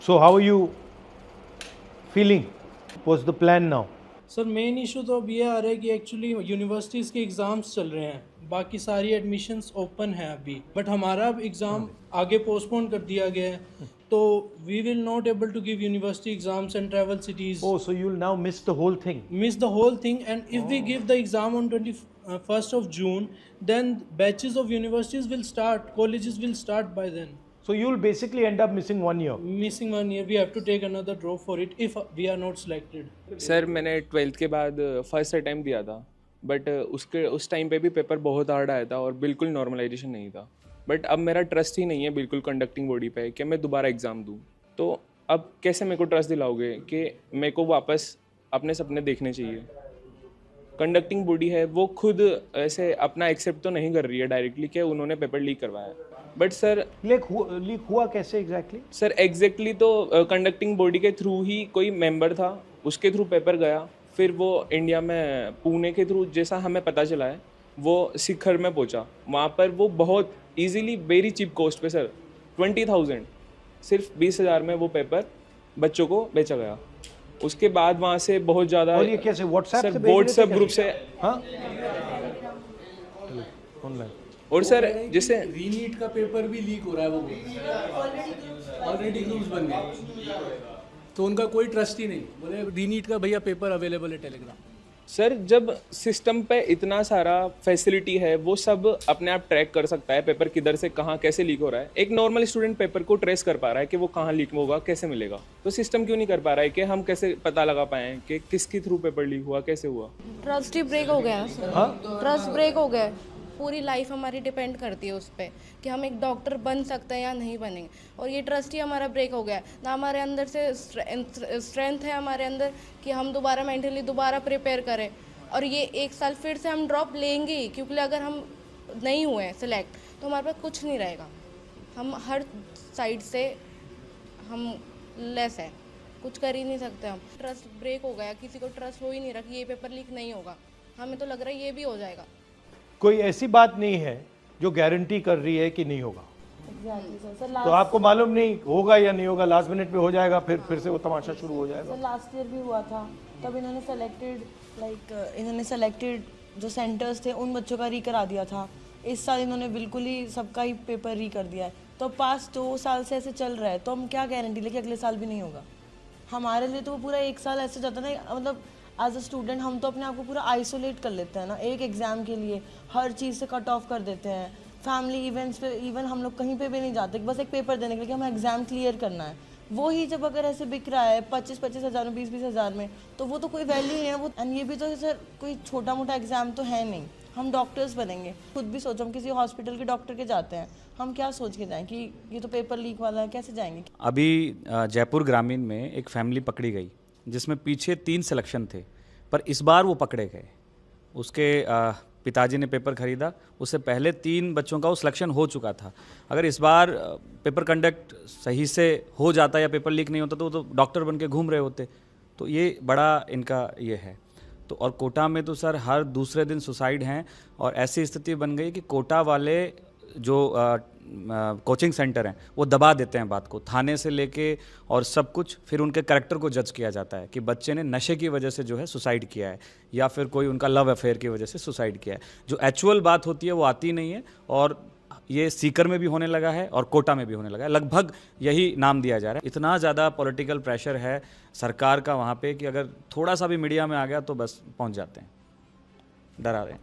So how are you feeling? What's the plan now? Sir main issue तो अब ये आ रहा है कि एक्चुअली यूनिवर्सिटीज़ के एग्ज़ाम्स चल रहे हैं, बाकी सारी एडमिशन्स ओपन हैं अभी, बट हमारा अब एग्ज़ाम आगे पोस्टपोन कर दिया गया है, तो we will not able to give university exams and travel cities, Oh, so you'll now miss the whole thing. miss the whole thing. And if we give the exam on 21st of June, then batches of universities will start, colleges will start by then. So you'll basically end up missing 1 year. Missing 1 year, we have to take another draw for it if we are not selected. Sir मैंने 12th के बाद first attempt दिया था, but उस time पे भी paper बहुत hard आया था और बिल्कुल नॉर्मलाइजेशन नहीं था। बट अब मेरा ट्रस्ट ही नहीं है बिल्कुल कंडक्टिंग बॉडी पे कि मैं दोबारा एग्ज़ाम दूँ। तो अब कैसे मेरे को ट्रस्ट दिलाओगे कि मेरे को वापस अपने सपने देखने चाहिए? कंडक्टिंग बॉडी है वो खुद ऐसे अपना एक्सेप्ट तो नहीं कर रही है डायरेक्टली कि उन्होंने पेपर लीक करवाया। बट सर लीक हुआ कैसे एग्जैक्टली? सर एग्जैक्टली तो कंडक्टिंग बॉडी के थ्रू ही कोई मेंबर था, उसके थ्रू पेपर गया, फिर वो इंडिया में पुणे के थ्रू जैसा हमें पता चला है वो शिखर में पहुंचा। वहाँ पर वो बहुत इजीली वेरी चीप कॉस्ट पे सर 20,000 सिर्फ 20,000 में वो पेपर बच्चों को बेचा गया। उसके बाद वहाँ से बहुत ज़्यादा और ये कैसे व्हाट्सएप से भेज रहे थे व्हाट्सएप क्या? ग्रुप से हाँ ऑनलाइन। और सर जैसे रीनीट का पेपर भी लीक हो रहा है, वो ऑलरेडी न्यूज़ बन गया, तो उनका कोई ट्रस्ट ही नहीं। बोले रीनीट का भैया पेपर अवेलेबल है टेलीग्राम। सर जब सिस्टम पे इतना सारा फैसिलिटी है, वो सब अपने आप ट्रैक कर सकता है पेपर किधर से कहाँ कैसे लीक हो रहा है। एक नॉर्मल स्टूडेंट पेपर को ट्रेस कर पा रहा है कि वो कहाँ लीक होगा, कैसे मिलेगा, तो सिस्टम क्यों नहीं कर पा रहा है कि हम कैसे पता लगा पाएँ कि किसके थ्रू पेपर लीक हुआ, कैसे हुआ? ट्रस्ट ही ब्रेक हो गया सर। ट्रस्ट ब्रेक हो गया। पूरी लाइफ हमारी डिपेंड करती है उस पर कि हम एक डॉक्टर बन सकते हैं या नहीं बनेंगे, और ये ट्रस्ट ही हमारा ब्रेक हो गया है ना। हमारे अंदर से स्ट्रेंथ है हमारे अंदर कि हम दोबारा मेंटली दोबारा प्रिपेयर करें, और ये एक साल फिर से हम ड्रॉप लेंगे ही, क्योंकि अगर हम नहीं हुए सिलेक्ट तो हमारे पास कुछ नहीं रहेगा। हम हर साइड से हम लेस है, कुछ कर ही नहीं सकते। हम ट्रस्ट ब्रेक हो गया, किसी को ट्रस्ट हो ही नहीं रहा कि ये पेपर लीक नहीं होगा। हमें तो लग रहा है ये भी हो जाएगा। कोई ऐसी बात नहीं है जो गारंटी कर रही है कि नहीं होगा। तो आपको मालूम नहीं होगा या नहीं होगा, लास्ट मिनट पे हो जाएगा, फिर से वो तमाशा शुरू हो जाएगा। लास्ट ईयर भी हुआ था, तब इन्होंने सेलेक्टेड जो सेंटर्स थे उन बच्चों का री करा दिया था। इस साल इन्होंने बिल्कुल ही सबका ही पेपर री कर दिया है। तो पास्ट 2 साल से ऐसे चल रहा है, तो हम क्या गारंटी ले कि अगले साल भी नहीं होगा। हमारे लिए तो वो पूरा 1 साल ऐसे जाता है ना, मतलब एज अ स्टूडेंट हम तो अपने आप को पूरा आइसोलेट कर लेते हैं ना, एक एग्ज़ाम के लिए हर चीज़ से कट ऑफ कर देते हैं। फैमिली इवेंट्स पे इवन हम लोग कहीं पे भी नहीं जाते, बस एक पेपर देने के लिए कि हमें एग्ज़ाम क्लियर करना है। वो ही जब अगर ऐसे बिक रहा है 25-25 हज़ार में, 20-20 हज़ार में, तो वो तो कोई वैल्यू नहीं है वो। एंड ये भी तो सर कोई छोटा मोटा एग्ज़ाम तो है नहीं। हम डॉक्टर्स बनेंगे, खुद भी सोचो, हम किसी हॉस्पिटल के डॉक्टर के जाते हैं, हम क्या सोच के जाएँ कि ये तो पेपर लीक वाला है, कैसे जाएंगे? अभी जयपुर ग्रामीण में एक फैमिली पकड़ी गई जिसमें पीछे 3 सिलेक्शन थे, पर इस बार वो पकड़े गए। उसके पिताजी ने पेपर खरीदा, उससे पहले 3 बच्चों का वो सिलेक्शन हो चुका था। अगर इस बार पेपर कंडक्ट सही से हो जाता या पेपर लीक नहीं होता तो वो तो डॉक्टर बन के घूम रहे होते। तो ये बड़ा इनका ये है। तो और कोटा में तो सर हर दूसरे दिन सुसाइड हैं, और ऐसी स्थिति बन गई कि कोटा वाले जो कोचिंग सेंटर हैं वो दबा देते हैं बात को, थाने से लेके और सब कुछ। फिर उनके कैरेक्टर को जज किया जाता है कि बच्चे ने नशे की वजह से जो है सुसाइड किया है, या फिर कोई उनका लव अफेयर की वजह से सुसाइड किया है। जो एक्चुअल बात होती है वो आती नहीं है, और ये सीकर में भी होने लगा है और कोटा में भी होने लगा है। लगभग यही नाम दिया जा रहा है। इतना ज़्यादा पॉलिटिकल प्रेशर है सरकार का वहाँ पे कि अगर थोड़ा सा भी मीडिया में आ गया तो बस पहुँच जाते हैं, डरा रहे हैं।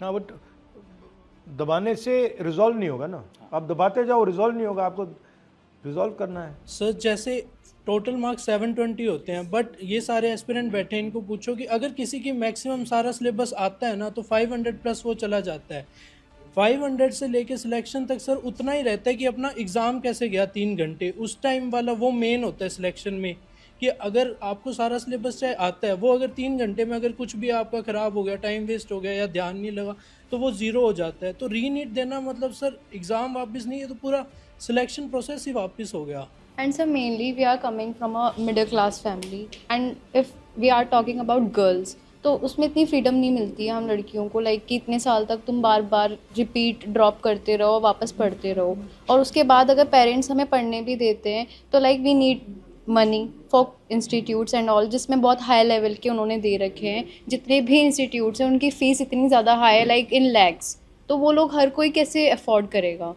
हाँ, बट दबाने से रिजॉल्व नहीं होगा ना। आप दबाते जाओ, रिजॉल्व नहीं होगा, आपको रिजॉल्व करना है। सर जैसे टोटल मार्क्स 720 होते हैं, बट ये सारे एस्पिरेंट बैठे हैं, इनको पूछो कि अगर किसी की मैक्सिमम सारा सिलेबस आता है ना तो 500 प्लस वो चला जाता है। 500 से लेके सिलेक्शन तक सर उतना ही रहता है कि अपना एग्ज़ाम कैसे गया 3 घंटे, उस टाइम वाला वो मेन होता है सिलेक्शन में। कि अगर आपको सारा सिलेबस चाहे आता है, वो अगर 3 घंटे में अगर कुछ भी आपका ख़राब हो गया, टाइम वेस्ट हो गया या ध्यान नहीं लगा, तो वो ज़ीरो हो जाता है। तो रीनीट देना मतलब सर एग्ज़ाम वापस नहीं है, तो पूरा सिलेक्शन प्रोसेस ही वापस हो गया। And so mainly we are coming from a middle class family, and if we are talking about girls, तो उसमें इतनी फ्रीडम नहीं मिलती है हम लड़कियों को, लाइक कि इतने साल तक तुम बार बार रिपीट ड्रॉप करते रहो, वापस पढ़ते रहो, और उसके बाद अगर पेरेंट्स हमें पढ़ने भी देते हैं तो like we need money for institutes and all, जिसमें बहुत हाई लेवल के उन्होंने दे रखे हैं। जितने भी इंस्टीट्यूट्स हैं उनकी फ़ीस इतनी ज़्यादा हाई है, लाइक इन लैक्स, तो वो लोग हर कोई कैसे अफोर्ड करेगा।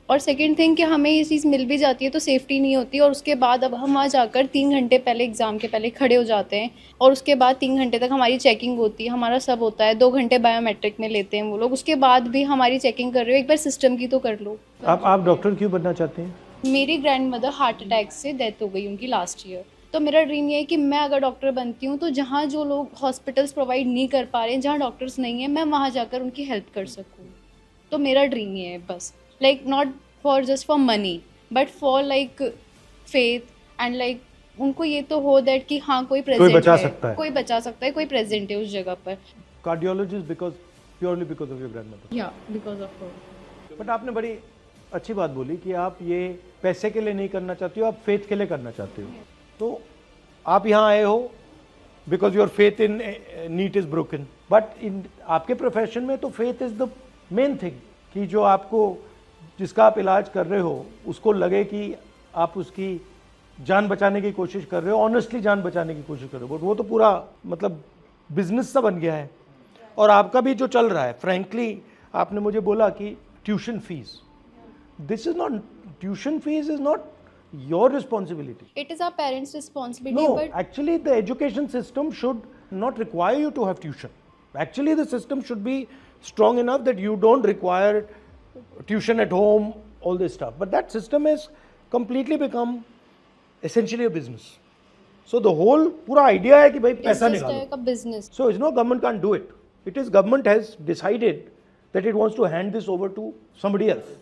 और सेकंड थिंग कि हमें ये चीज़ मिल भी जाती है तो सेफ्टी नहीं होती, और उसके बाद अब हम वहाँ जाकर 3 घंटे पहले एग्ज़ाम के पहले खड़े हो जाते हैं, और उसके बाद 3 घंटे तक हमारी चेकिंग होती है, हमारा सब होता है, 2 घंटे बायोमेट्रिक में लेते हैं वो लोग, उसके बाद भी हमारी चेकिंग कर रहे हो, एक बार सिस्टम की तो कर लो। आप डॉक्टर क्यों बनना चाहते हैं? मेरी ग्रैंड मदर हार्ट अटैक से डेथ हो गई उनकी लास्ट ईयर, तो मेरा ड्रीम ये है कि मैं अगर डॉक्टर बनती हूँ तो जहाँ जो लोग हॉस्पिटल्स प्रोवाइड नहीं कर पा रहे हैं, जहाँ डॉक्टर्स नहीं हैं, मैं वहाँ जाकर उनकी हेल्प कर सकूँ। तो मेरा ड्रीम ये है बस, like not for just for money but for like faith and like उनको ये तो हो दैट कि हाँ कोई प्रेजेंट बचा है, सकता है। कोई बचा सकता है, कोई प्रेजेंट है उस जगह पर। Cardiologist because purely because of your grandmother. या बिकॉज ऑफ हर। बट आपने बड़ी अच्छी बात बोली कि आप ये पैसे के लिए नहीं करना चाहती हो, आप फेथ के लिए करना चाहते हो। तो आप यहाँ आए हो because your faith in NEET is broken, but in आपके प्रोफेशन में तो faith is the main thing, कि जो आपको जिसका आप इलाज कर रहे हो उसको लगे कि आप उसकी जान बचाने की कोशिश कर रहे हो, ऑनेस्टली जान बचाने की कोशिश कर रहे हो। बट वो तो पूरा मतलब बिजनेस सा बन गया है। और आपका भी जो चल रहा है, फ्रैंकली आपने मुझे बोला कि tuition fees, this is not, tuition fees is not your responsibility. It is our parents' responsibility. No, but actually the education system should not require you to have tuition. Actually the system should be strong enough that you don't require tuition at home, all this stuff. But that system has completely become essentially a business. So the whole पूरा idea है कि भाई it's पैसा just निकालो. like a business. So it's no, government can't do it. It is government has decided that it wants to hand this over to somebody else.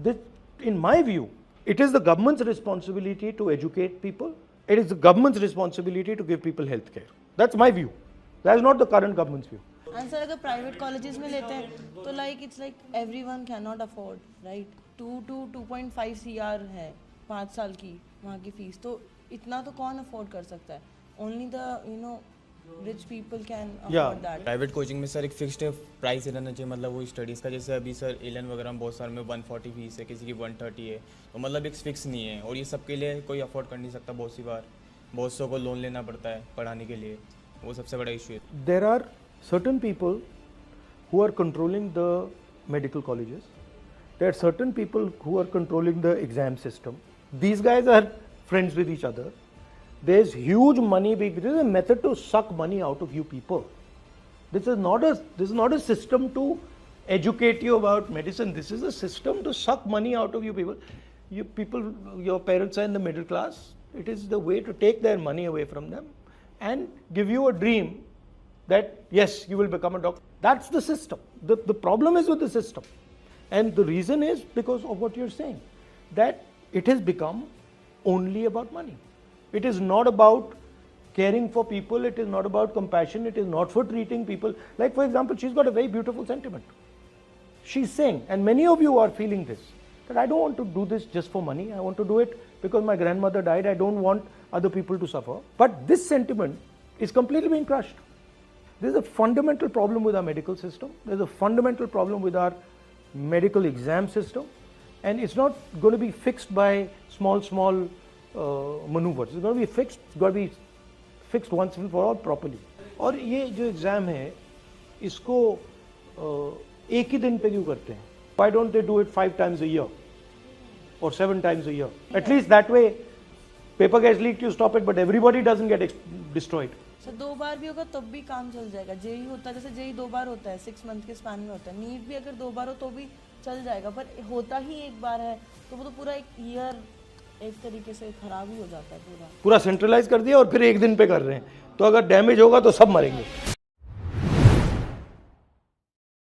This, in my view, it is the government's responsibility to educate people. It is the government's responsibility to give people health care. That's my view. That is not the current government's view. And sir अगर private colleges में लेते हैं तो like it's like everyone can not afford, right. 2.5 CR है 5 साल की वहाँ की फीस, तो इतना तो कौन अफोर्ड कर सकता है? Only the rich people can afford that. Private coaching में सर एक फिक्स्ड प्राइस रहना चाहिए, मतलब वो स्टडीज़ का। जैसे अभी सर एलन वगैरह में बहुत सारे में 140 फीस है, किसी की 130 है, तो मतलब एक फिक्स नहीं है, और ये सबके लिए कोई अफोर्ड कर नहीं सकता। बहुत सी बार बहुत सौ को लोन लेना पड़ता है पढ़ाने के लिए, वो सबसे बड़ा इशू है। There are certain people who are controlling the medical colleges. There are certain people who are controlling the exam system. These guys are friends with each other. There's huge money being. This is a method to suck money out of you people. This is not a system to educate you about medicine. This is a system to suck money out of you people. You people, your parents are in the middle class. It is the way to take their money away from them and give you a dream that yes, you will become a doctor. That's the system. The problem is with the system, and the reason is because of what you're saying, that it has become only about money. It is not about caring for people. It is not about compassion. It is not for treating people. Like for example, she's got a very beautiful sentiment. She's saying, and many of you are feeling this, that I don't want to do this just for money. I want to do it because my grandmother died. I don't want other people to suffer. But this sentiment is completely being crushed. There's a fundamental problem with our medical system. There's a fundamental problem with our medical exam system. And it's not going to be fixed by small maneuvers. It's going to be fixed. It's got to be fixed once and for all properly. और ये जो exam है इसको एक ही दिन पे क्यों करते हैं? Why don't they do it 5 times a year or 7 times a year? At least that way, paper gets leaked, you stop it, but everybody doesn't get destroyed. Sir 2 बार भी होगा तब भी काम चल जाएगा। जेई होता है, जैसे जेई 2 बार होता है 6 मंथ के स्पैन में होता है। नीट भी अगर 2 बार हो तो भी चल जाएगा, पर होता ही एक बार है तो वो तो पूरा एक ईयर एक तरीके से खराब ही हो जाता है पूरा। पूरा सेंट्रलाइज कर दिया और फिर एक दिन पे कर रहे हैं, तो अगर डैमेज होगा तो सब मरेंगे।